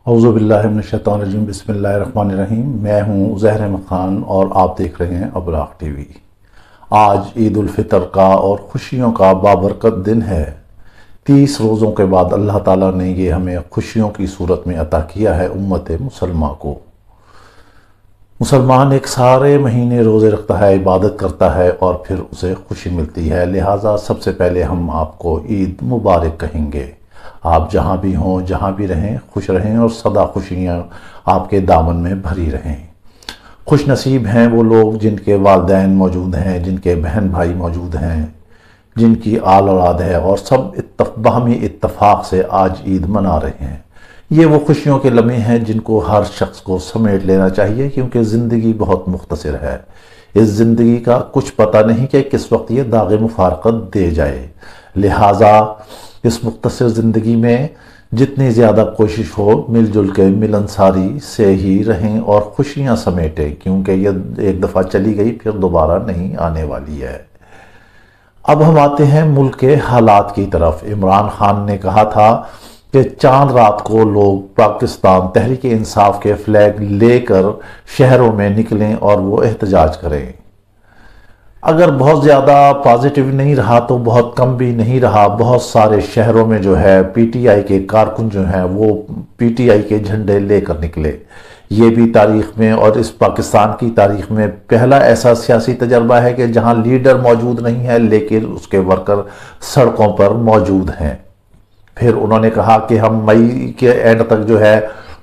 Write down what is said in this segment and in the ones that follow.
اعوذ باللہ من الشیطان الرجیم، بسم اللہ الرحمن الرحیم۔ میں ہوں زہر احمد خان اور آپ دیکھ رہے ہیں ابراق ٹی وی۔ آج عید الفطر کا اور خوشیوں کا بابرکت دن ہے۔ 30 روزوں کے بعد اللہ تعالیٰ نے یہ ہمیں خوشیوں کی صورت میں عطا کیا ہے امت مسلمہ کو۔ مسلمان ایک سارے مہینے روزے رکھتا ہے، عبادت کرتا ہے اور پھر اسے خوشی ملتی ہے، لہٰذا سب سے پہلے ہم آپ کو عید مبارک کہیں گے۔ آپ جہاں بھی ہوں، جہاں بھی رہیں، خوش رہیں اور سدا خوشیاں آپ کے دامن میں بھری رہیں۔ خوش نصیب ہیں وہ لوگ جن کے والدین موجود ہیں، جن کے بہن بھائی موجود ہیں، جن کی آل اولاد ہے اور سب باہمی اتفاق سے آج عید منا رہے ہیں۔ یہ وہ خوشیوں کے لمحے ہیں جن کو ہر شخص کو سمیٹ لینا چاہیے، کیونکہ زندگی بہت مختصر ہے۔ اس زندگی کا کچھ پتہ نہیں کہ کس وقت یہ داغ مفارقت دے جائے، لہٰذا اس مختصر زندگی میں جتنی زیادہ کوشش ہو مل جل کے ملنساری سے ہی رہیں اور خوشیاں سمیٹیں، کیونکہ یہ ایک دفعہ چلی گئی پھر دوبارہ نہیں آنے والی ہے۔ اب ہم آتے ہیں ملک کے حالات کی طرف۔ عمران خان نے کہا تھا کہ چاند رات کو لوگ پاکستان تحریک انصاف کے فلیگ لے کر شہروں میں نکلیں اور وہ احتجاج کریں۔ اگر بہت زیادہ پازیٹیو نہیں رہا تو بہت کم بھی نہیں رہا۔ بہت سارے شہروں میں جو ہے پی ٹی آئی کے کارکن جو ہیں وہ پی ٹی آئی کے جھنڈے لے کر نکلے۔ یہ بھی تاریخ میں اور اس پاکستان کی تاریخ میں پہلا ایسا سیاسی تجربہ ہے کہ جہاں لیڈر موجود نہیں ہے لیکن اس کے ورکر سڑکوں پر موجود ہیں۔ پھر انہوں نے کہا کہ ہم مئی کے اینڈ تک جو ہے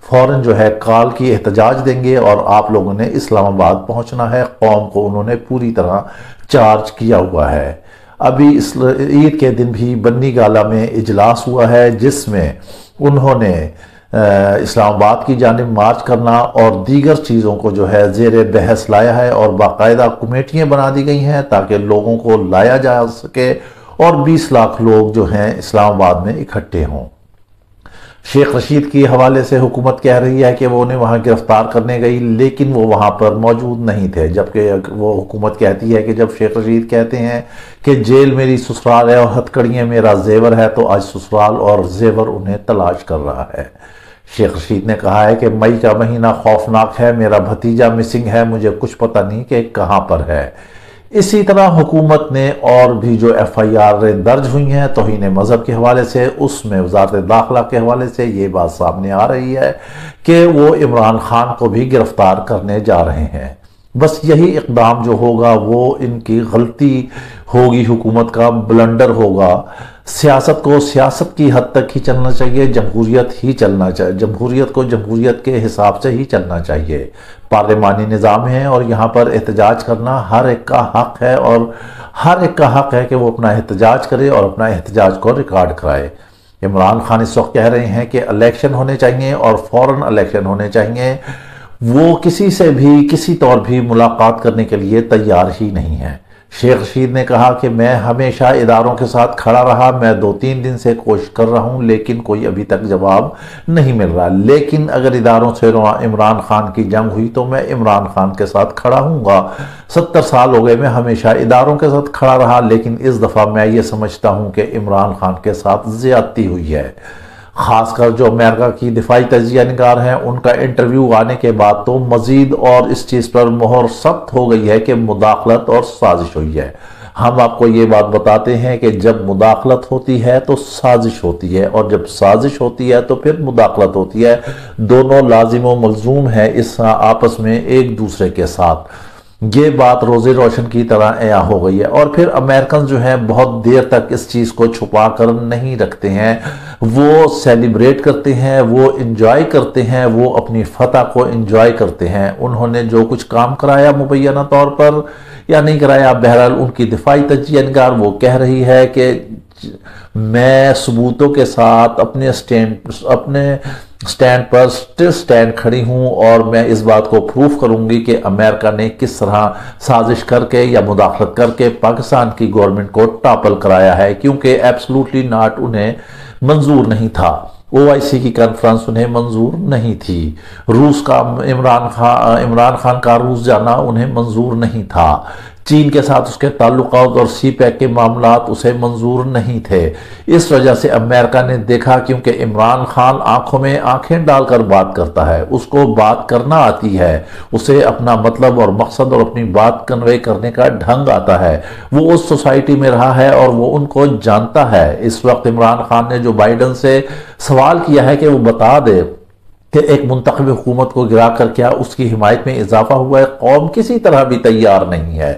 فوراً جو ہے کال کی احتجاج دیں گے اور آپ لوگوں نے اسلام آباد پہنچنا ہے۔ قوم کو انہوں نے پوری طرح چارج کیا ہوا ہے۔ ابھی عید کے دن بھی بنی گالہ میں اجلاس ہوا ہے جس میں انہوں نے اسلام آباد کی جانب مارچ کرنا اور دیگر چیزوں کو جو ہے زیر بحث لایا ہے اور باقاعدہ کمیٹیاں بنا دی گئی ہیں تاکہ لوگوں کو لایا جا سکے اور 20 لاکھ لوگ جو ہیں اسلام آباد میں اکٹھے ہوں۔ شیخ رشید کے حوالے سے حکومت کہہ رہی ہے کہ وہ انہیں وہاں گرفتار کرنے گئی لیکن وہ وہاں پر موجود نہیں تھے، جبکہ وہ حکومت کہتی ہے کہ جب شیخ رشید کہتے ہیں کہ جیل میری سسرال ہے اور ہتھکڑیاں میرا زیور ہے، تو آج سسرال اور زیور انہیں تلاش کر رہا ہے۔ شیخ رشید نے کہا ہے کہ مئی کا مہینہ خوفناک ہے، میرا بھتیجا مسنگ ہے، مجھے کچھ پتہ نہیں کہ کہاں پر ہے۔ اسی طرح حکومت نے اور بھی جو ایف آئی آر درج ہوئی ہیں توہین مذہب کے حوالے سے، اس میں وزارت داخلہ کے حوالے سے یہ بات سامنے آ رہی ہے کہ وہ عمران خان کو بھی گرفتار کرنے جا رہے ہیں۔ بس یہی اقدام جو ہوگا وہ ان کی غلطی ہوگی، حکومت کا بلنڈر ہوگا۔ سیاست کو سیاست کی حد تک ہی چلنا چاہیے، جمہوریت ہی چلنا چاہیے، جمہوریت کو جمہوریت کے حساب سے ہی چلنا چاہیے۔ پارلیمانی نظام ہے اور یہاں پر احتجاج کرنا ہر ایک کا حق ہے اور ہر ایک کا حق ہے کہ وہ اپنا احتجاج کرے اور اپنا احتجاج کو ریکارڈ کرائے۔ عمران خان اس وقت کہہ رہے ہیں کہ الیکشن ہونے چاہیے اور فوراً الیکشن ہونے چاہیے۔ وہ کسی سے بھی کسی طور بھی ملاقات کرنے کے لیے تیار ہی نہیں ہے۔ شیخ رشید نے کہا کہ میں ہمیشہ اداروں کے ساتھ کھڑا رہا، میں 2-3 دن سے کوشش کر رہا ہوں لیکن کوئی ابھی تک جواب نہیں مل رہا، لیکن اگر اداروں سے عمران خان کی جنگ ہوئی تو میں عمران خان کے ساتھ کھڑا ہوں گا۔ 70 سال ہو گئے میں ہمیشہ اداروں کے ساتھ کھڑا رہا، لیکن اس دفعہ میں یہ سمجھتا ہوں کہ عمران خان کے ساتھ زیادتی ہوئی ہے۔ خاص کر جو امریکہ کی دفاعی تجزیہ نگار ہیں ان کا انٹرویو آنے کے بعد تو مزید اور اس چیز پر مہر سخت ہو گئی ہے کہ مداخلت اور سازش ہوئی ہے۔ ہم آپ کو یہ بات بتاتے ہیں کہ جب مداخلت ہوتی ہے تو سازش ہوتی ہے اور جب سازش ہوتی ہے تو پھر مداخلت ہوتی ہے۔ دونوں لازم و ملزوم ہیں اس آپس میں ایک دوسرے کے ساتھ۔ یہ بات روزے روشن کی طرح عیاں ہو گئی ہے اور پھر امریکن جو ہیں بہت دیر تک اس چیز کو چھپا کر نہیں رکھتے ہیں، وہ سیلیبریٹ کرتے ہیں، وہ انجوائے کرتے ہیں، وہ اپنی فتح کو انجوائے کرتے ہیں۔ انہوں نے جو کچھ کام کرایا مبینہ طور پر یا نہیں کرایا، بہرحال ان کی دفاعی تجزیہ نگار وہ کہہ رہی ہے کہ میں ثبوتوں کے ساتھ اپنے سٹینڈ پر سٹینڈ کھڑی ہوں اور میں اس بات کو پروف کروں گی کہ امریکہ نے کس طرح سازش کر کے یا مداخلت کر کے پاکستان کی گورنمنٹ کو ٹاپل کرایا ہے، کیونکہ ایبسلوٹلی ناٹ انہیں منظور نہیں تھا۔ OIC کی کانفرنس انہیں منظور نہیں تھی۔ روس کا عمران خان کا روس جانا انہیں منظور نہیں تھا۔ چین کے ساتھ اس کے تعلقات اور سی پیک کے معاملات اسے منظور نہیں تھے۔ اس وجہ سے امریکہ نے دیکھا کیونکہ عمران خان آنکھوں میں آنکھیں ڈال کر بات کرتا ہے، اس کو بات کرنا آتی ہے، اسے اپنا مطلب اور مقصد اور اپنی بات کنوے کرنے کا ڈھنگ آتا ہے، وہ اس سوسائٹی میں رہا ہے اور وہ ان کو جانتا ہے۔ اس وقت عمران خان نے جو بائیڈن سے سوال کیا ہے کہ وہ بتا دے کہ ایک منتخب حکومت کو گرا کر کیا اس کی حمایت میں اضافہ ہوا ہے، قوم کسی طرح بھی تیار نہیں ہے،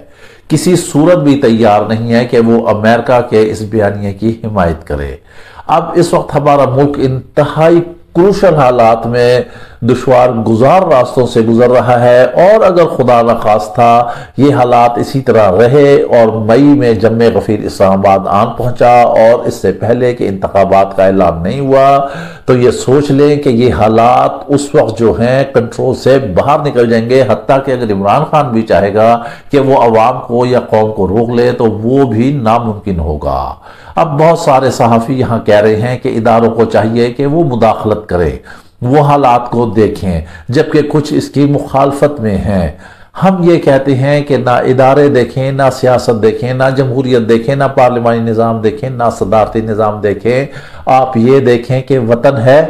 کسی صورت بھی تیار نہیں ہے کہ وہ امریکہ کے اس بیانیے کی حمایت کرے۔ اب اس وقت ہمارا ملک انتہائی کروشل حالات میں دشوار گزار راستوں سے گزر رہا ہے، اور اگر خدا نخواستہ یہ حالات اسی طرح رہے اور مئی میں جمع غفیر اسلام آباد آن پہنچا اور اس سے پہلے کہ انتخابات کا اعلان نہیں ہوا، تو یہ سوچ لیں کہ یہ حالات اس وقت جو ہیں کنٹرول سے باہر نکل جائیں گے، حتیٰ کہ اگر عمران خان بھی چاہے گا کہ وہ عوام کو یا قوم کو روک لے تو وہ بھی ناممکن ہوگا۔ اب بہت سارے صحافی یہاں کہہ رہے ہیں کہ اداروں کو چاہیے کہ وہ مداخلت کرے، وہ حالات کو دیکھیں، جبکہ کچھ اس کی مخالفت میں ہیں۔ ہم یہ کہتے ہیں کہ نہ ادارے دیکھیں، نہ سیاست دیکھیں، نہ جمہوریت دیکھیں، نہ پارلیمانی نظام دیکھیں، نہ صدارتی نظام دیکھیں، آپ یہ دیکھیں کہ وطن ہے،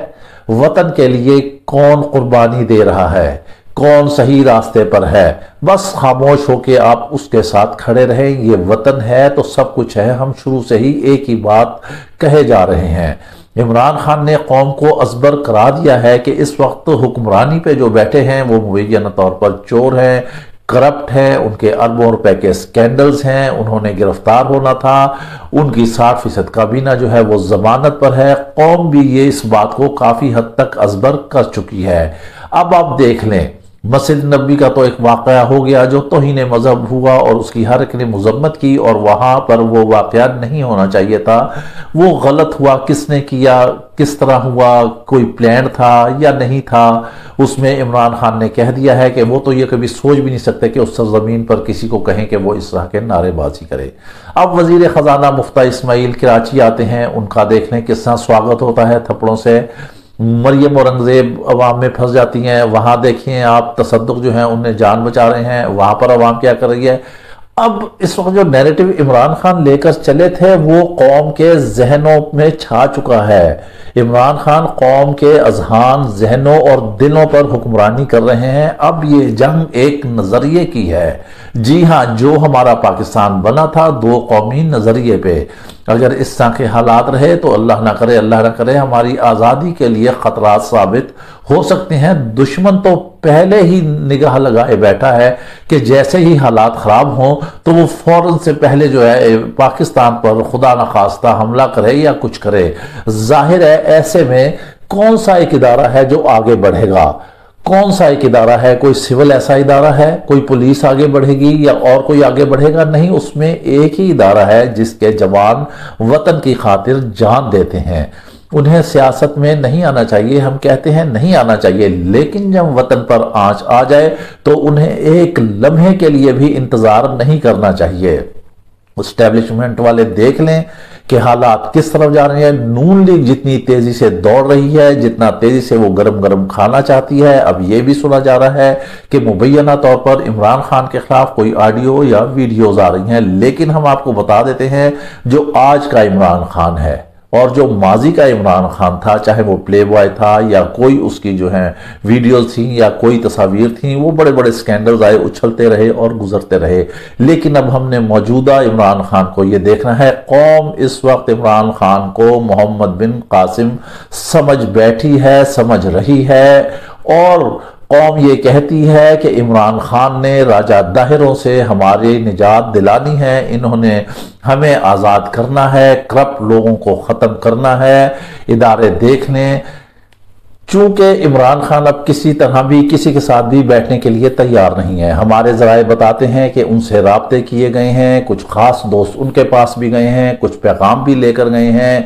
وطن کے لیے کون قربانی دے رہا ہے، کون صحیح راستے پر ہے، بس خاموش ہو کے آپ اس کے ساتھ کھڑے رہیں۔ یہ وطن ہے تو سب کچھ ہے، ہم شروع سے ہی ایک ہی بات کہے جا رہے ہیں۔ عمران خان نے قوم کو ازبر کرا دیا ہے کہ اس وقت حکمرانی پہ جو بیٹھے ہیں وہ مبینہ طور پر چور ہیں، کرپٹ ہیں، ان کے اربوں روپے کے سکینڈلز ہیں، انہوں نے گرفتار ہونا تھا، ان کی 60% کابینہ جو ہے وہ ضمانت پر ہے۔ قوم بھی یہ اس بات کو کافی حد تک ازبر کر چکی ہے۔ اب آپ دیکھ لیں، مسجد نبوی کا تو ایک واقعہ ہو گیا جو توہین مذہب ہوا اور اس کی ہر ایک نے مذمت کی، اور وہاں پر وہ واقعہ نہیں ہونا چاہیے تھا، وہ غلط ہوا، کس نے کیا، کس طرح ہوا، کوئی پلان تھا یا نہیں تھا، اس میں عمران خان نے کہہ دیا ہے کہ وہ تو یہ کبھی سوچ بھی نہیں سکتے کہ اس سرزمین پر کسی کو کہیں کہ وہ اس طرح کے نعرے بازی کرے۔ اب وزیر خزانہ مفتیٰ اسماعیل کراچی آتے ہیں، ان کا دیکھ لیں کس طرح سواگت ہوتا ہے تھپڑوں سے۔ مریم اورنگزیب عوام میں پھنس جاتی ہیں، وہاں دیکھیں آپ تصدق جو ہیں انہیں جان بچا رہے ہیں، وہاں پر عوام کیا کر رہی ہے۔ اب اس وقت جو نیریٹو عمران خان لے کر چلے تھے وہ قوم کے ذہنوں میں چھا چکا ہے۔ عمران خان قوم کے اذہان، ذہنوں اور دلوں پر حکمرانی کر رہے ہیں۔ اب یہ جنگ ایک نظریے کی ہے۔ جی ہاں، جو ہمارا پاکستان بنا تھا دو قومی نظریے پہ، اگر اس طرح کے حالات رہے تو اللہ نہ کرے، اللہ نہ کرے، ہماری آزادی کے لیے خطرات ثابت ہو سکتے ہیں۔ دشمن تو پہلے ہی نگاہ لگائے بیٹھا ہے کہ جیسے ہی حالات خراب ہوں تو وہ فوراً سے پہلے جو ہے پاکستان پر خدا نخواستہ حملہ کرے یا کچھ کرے۔ ظاہر ہے ایسے میں کون سا ایک ادارہ ہے جو آگے بڑھے گا؟ کون سا ایک ادارہ ہے؟ کوئی سول ایسا ادارہ ہے؟ کوئی پولیس آگے بڑھے گی یا اور کوئی آگے بڑھے گا؟ نہیں، اس میں ایک ہی ادارہ ہے جس کے جوان وطن کی خاطر جان دیتے ہیں۔ انہیں سیاست میں نہیں آنا چاہیے، ہم کہتے ہیں نہیں آنا چاہیے، لیکن جب وطن پر آنچ آ جائے تو انہیں ایک لمحے کے لیے بھی انتظار نہیں کرنا چاہیے۔ اسٹیبلشمنٹ والے دیکھ لیں کہ حالات کس طرف جا رہے ہیں۔ نون لیگ جتنی تیزی سے دوڑ رہی ہے، جتنا تیزی سے وہ گرم گرم کھانا چاہتی ہے، اب یہ بھی سنا جا رہا ہے کہ مبینہ طور پر عمران خان کے خلاف کوئی آڈیو یا ویڈیوز آ رہی ہیں، لیکن ہم آپ کو بتا دیتے ہیں جو آج کا عمران خان ہے اور جو ماضی کا عمران خان تھا، چاہے وہ پلے بوائے تھا یا کوئی اس کی جو ہیں ویڈیوز تھیں یا کوئی تصاویر تھیں، وہ بڑے بڑے سکینڈلز آئے، اچھلتے رہے اور گزرتے رہے، لیکن اب ہم نے موجودہ عمران خان کو یہ دیکھنا ہے۔ قوم اس وقت عمران خان کو محمد بن قاسم سمجھ بیٹھی ہے، سمجھ رہی ہے، اور قوم یہ کہتی ہے کہ عمران خان نے راجہ داہروں سے ہماری نجات دلانی ہے، انہوں نے ہمیں آزاد کرنا ہے، کرپٹ لوگوں کو ختم کرنا ہے۔ ادارے دیکھ لیں، چونکہ عمران خان اب کسی طرح بھی کسی کے ساتھ بھی بیٹھنے کے لیے تیار نہیں ہے۔ ہمارے ذرائع بتاتے ہیں کہ ان سے رابطے کیے گئے ہیں، کچھ خاص دوست ان کے پاس بھی گئے ہیں، کچھ پیغام بھی لے کر گئے ہیں۔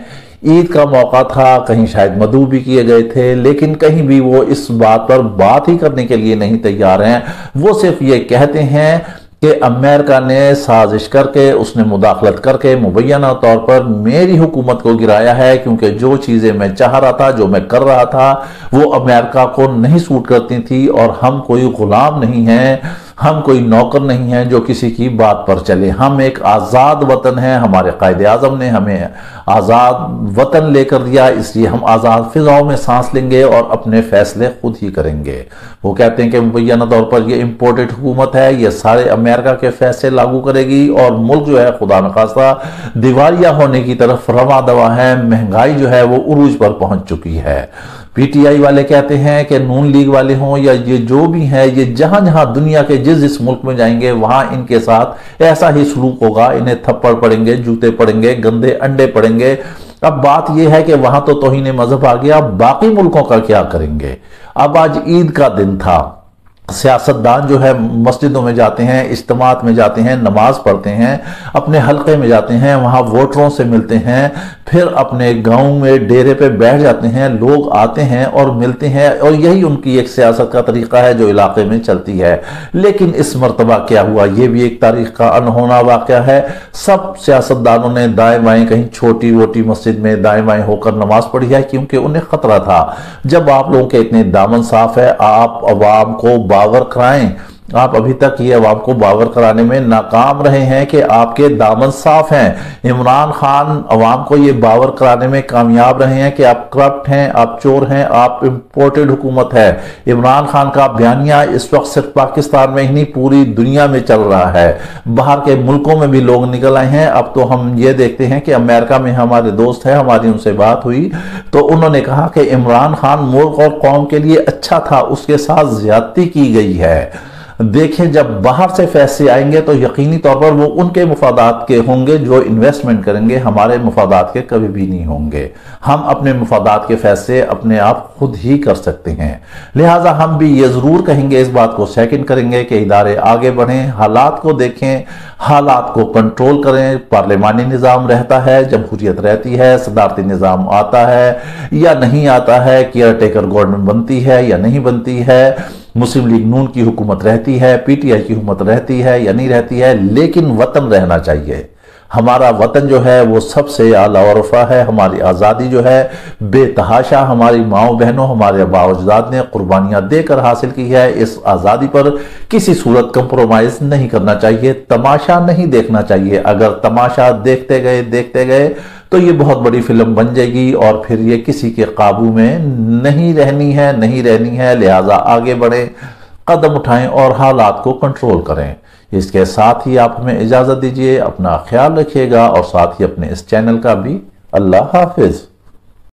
عید کا موقع تھا، کہیں شاید مدعو بھی کیے گئے تھے، لیکن کہیں بھی وہ اس بات پر بات ہی کرنے کے لیے نہیں تیار ہیں۔ وہ صرف یہ کہتے ہیں کہ امریکہ نے سازش کر کے، اس نے مداخلت کر کے مبینہ طور پر میری حکومت کو گرایا ہے، کیونکہ جو چیزیں میں چاہ رہا تھا، جو میں کر رہا تھا، وہ امریکہ کو نہیں سوٹ کرتی تھی، اور ہم کوئی غلام نہیں ہیں۔ ہم کوئی نوکر نہیں ہیں جو کسی کی بات پر چلے، ہم ایک آزاد وطن ہیں، ہمارے قائد اعظم نے ہمیں آزاد وطن لے کر دیا، اس لیے ہم آزاد فضاؤں میں سانس لیں گے اور اپنے فیصلے خود ہی کریں گے۔ وہ کہتے ہیں کہ مبینہ طور پر یہ امپورٹڈ حکومت ہے، یہ سارے امریکہ کے فیصلے لاگو کرے گی اور ملک جو ہے خدا نخواستہ دیوالیہ ہونے کی طرف رواں دوا ہے، مہنگائی جو ہے وہ عروج پر پہنچ چکی ہے۔ پی ٹی آئی والے کہتے ہیں کہ نون لیگ والے ہوں یا یہ جو بھی ہیں، یہ جہاں جہاں دنیا کے جس ملک میں جائیں گے وہاں ان کے ساتھ ایسا ہی سلوک ہوگا، انہیں تھپڑ پڑیں گے، جوتے پڑیں گے، گندے انڈے پڑیں گے۔ اب بات یہ ہے کہ وہاں تو توہین مذہب آ گیا، باقی ملکوں کا کیا کریں گے؟ اب آج عید کا دن تھا، سیاستدان جو ہے مسجدوں میں جاتے ہیں، اجتماعات میں جاتے ہیں، نماز پڑھتے ہیں، اپنے حلقے میں جاتے ہیں، وہاں ووٹروں سے ملتے ہیں، پھر اپنے گاؤں میں ڈیرے پہ بیٹھ جاتے ہیں، لوگ آتے ہیں اور ملتے ہیں، اور یہی ان کی ایک سیاست کا طریقہ ہے جو علاقے میں چلتی ہے۔ لیکن اس مرتبہ کیا ہوا، یہ بھی ایک تاریخ کا انہونا واقعہ ہے۔ سب سیاستدانوں نے دائیں بائیں کہیں چھوٹی ووٹی مسجد میں دائیں بائیں ہو کر نماز پڑھی ہے، کیونکہ انہیں خطرہ تھا۔ جب آپ لوگوں کے اتنے دامن صاف ہے، آپ عوام کو باور کرائیں، آپ ابھی تک یہ عوام کو باور کرانے میں ناکام رہے ہیں کہ آپ کے دامن صاف ہیں۔ عمران خان عوام کو یہ باور کرانے میں کامیاب رہے ہیں کہ آپ کرپٹ ہیں، آپ چور ہیں، آپ امپورٹڈ حکومت ہے۔ عمران خان کا بیانیہ اس وقت صرف پاکستان میں ہی نہیں پوری دنیا میں چل رہا ہے، باہر کے ملکوں میں بھی لوگ نکل آئے ہیں۔ اب تو ہم یہ دیکھتے ہیں کہ امریکہ میں ہمارے دوست ہیں، ہماری ان سے بات ہوئی تو انہوں نے کہا کہ عمران خان ملک اور قوم کے لیے اچھا تھا، اس کے ساتھ زیادتی کی گئی ہے۔ دیکھیں جب باہر سے فیصلے آئیں گے تو یقینی طور پر وہ ان کے مفادات کے ہوں گے جو انویسٹمنٹ کریں گے، ہمارے مفادات کے کبھی بھی نہیں ہوں گے۔ ہم اپنے مفادات کے فیصلے اپنے آپ خود ہی کر سکتے ہیں، لہٰذا ہم بھی یہ ضرور کہیں گے، اس بات کو سیکنڈ کریں گے کہ ادارے آگے بڑھیں، حالات کو دیکھیں، حالات کو کنٹرول کریں۔ پارلیمانی نظام رہتا ہے، جمہوریت رہتی ہے، صدارتی نظام آتا ہے یا نہیں آتا ہے، کیئر ٹیکر گورنمنٹ بنتی ہے یا نہیں بنتی ہے، مسلم لیگ نون کی حکومت رہتی ہے، پی ٹی آئی کی حکومت رہتی ہے یا نہیں رہتی ہے، لیکن وطن رہنا چاہیے۔ ہمارا وطن جو ہے وہ سب سے اعلیٰ و رفع ہے، ہماری آزادی جو ہے بے تحاشا ہماری ماؤں بہنوں، ہمارے آباء و اجداد نے قربانیاں دے کر حاصل کی ہے۔ اس آزادی پر کسی صورت کمپرومائز نہیں کرنا چاہیے، تماشا نہیں دیکھنا چاہیے۔ اگر تماشا دیکھتے گئے تو یہ بہت بڑی فلم بن جائے گی اور پھر یہ کسی کے قابو میں نہیں رہنی ہے، لہٰذا آگے بڑھیں، قدم اٹھائیں اور حالات کو کنٹرول کریں۔ اس کے ساتھ ہی آپ ہمیں اجازت دیجئے، اپنا خیال رکھیے گا اور ساتھ ہی اپنے اس چینل کا بھی۔ اللہ حافظ۔